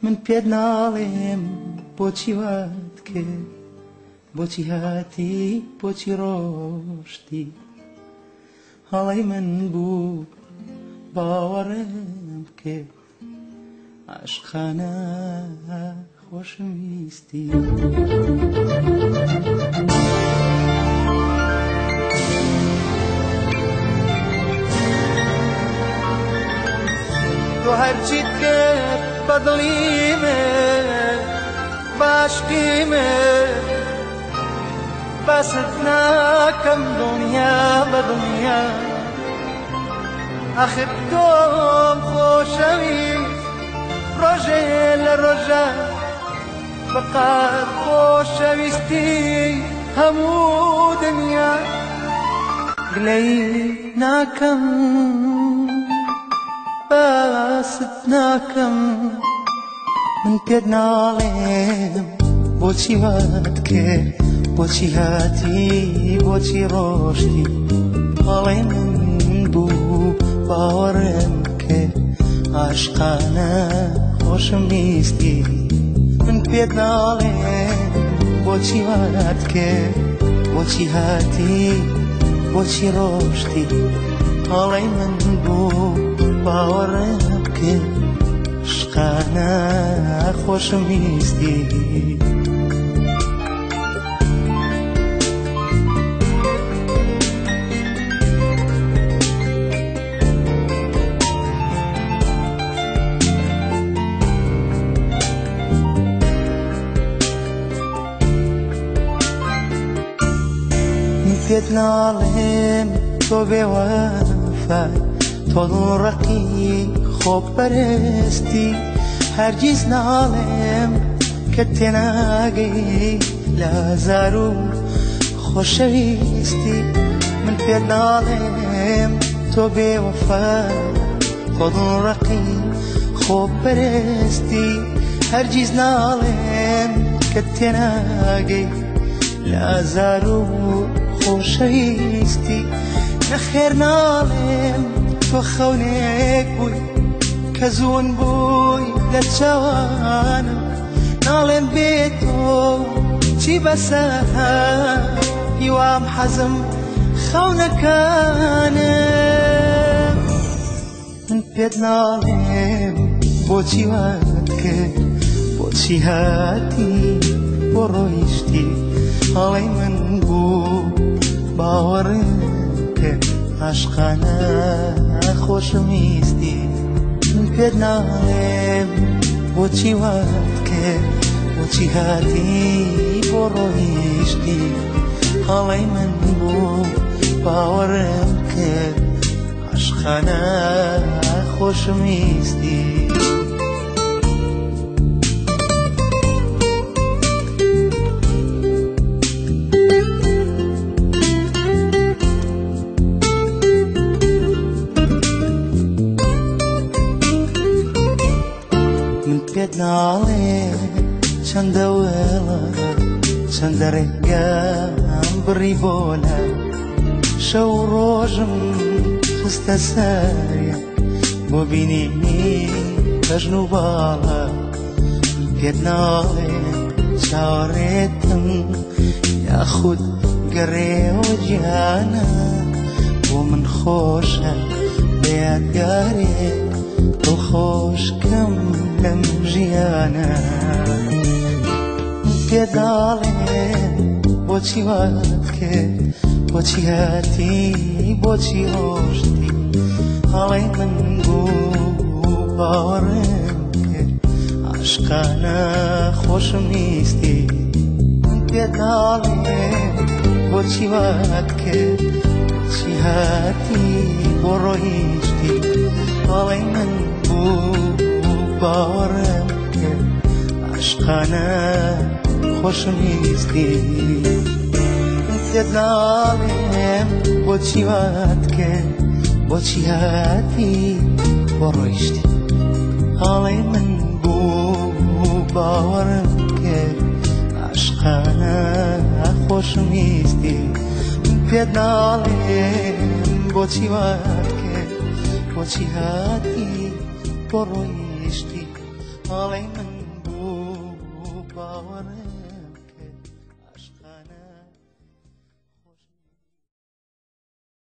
من پێت ناڵێم بۆچی وات کرد بۆچی هاتی بۆچی ڕۆشتی هەڵەی من بوو باوەڕم کرد عاشقانە خۆشم ویستی تۆ هەرچیت کرد بە دڵی من باشقی من بەست ناکەم دڵنیا بە دڵنیا ئاخر تۆم خۆشەویست ڕۆژێ لە ڕۆژە بەقەت خۆشەویستی هەموو دنیا گلەی ناکەم باست ناکەم من پێت ناڵێم بۆچی وات کرد بۆچی هاتی بۆچی ڕۆشتی هەڵەی من بوو باوەڕم کرد عاشقانە خۆشم ویستی من پێت ناڵێم بۆچی وات کرد بۆچی هاتی بۆچی ڕۆشتی هەڵەی من بوو باوەڕم کرد عاشقانە خۆشم ویستی پێت ناڵێم تۆ بێوەفای تۆ دڵڕەقی خۆپەرستی هەرگیز ناڵێم کە تێناگەی لە هەزار و خۆشەویستی من پێت ناڵێم تۆ بێوەفای تۆ دڵڕەقی خۆپەرستی هەرگیز ناڵێم کە تێناگەی لە هەزار و خۆشەویستی نەخێر ناڵێم تۆ خەونێک بووی کە زوون بووی لە چاوانم ناڵێم بێت تۆ چی بەسەر هیوام حەزم خەونەکانم من پێت ناڵێم بۆچی وات کرد بۆچی هاتی بۆ ڕۆیشتی هەڵەی من بوو باوەڕم کرد عاشقانە خۆشم ویستی من پێت ناڵێم بۆچی وات کرد بۆچی هاتی بۆ ڕۆیشتی هەڵەی من بوو باوەڕم کرد عاشقانە خۆشم ویستی پێت ناڵێم چەندە وێڵە چەندە ڕێگەم بڕی بۆلە شەو ڕۆژم خستە سەریە بۆ بینینی بەژن و باڵە پێت ناڵێم چاوەڕێتم یاخود گەڕێوە گیانە بۆ من خۆشە بە یادگارێک دڵخۆشکەم لەم ژیانە پێت ناڵێم بۆچی وات کرد بۆچی هاتی بۆچی ڕۆشتی هەڵەی من بوو باوەڕم کرد عاشقانە خۆشم ویستی من پێت ناڵێم بۆچی وات کرد بۆچی هاتی بۆ ڕۆیشتی هەڵەی من باوەڕم کرد عاشقانە خۆشم ویستی من پێت ناڵێم بۆچی وات کرد بۆچی هاتی بۆ ڕۆیشتی هەڵەی من بوو باوەڕم کرد عاشقانە خۆشم ویستی من پێت ناڵێم بۆچی وات کرد بۆچی هاتی بۆ ڕۆیشتی All in the book,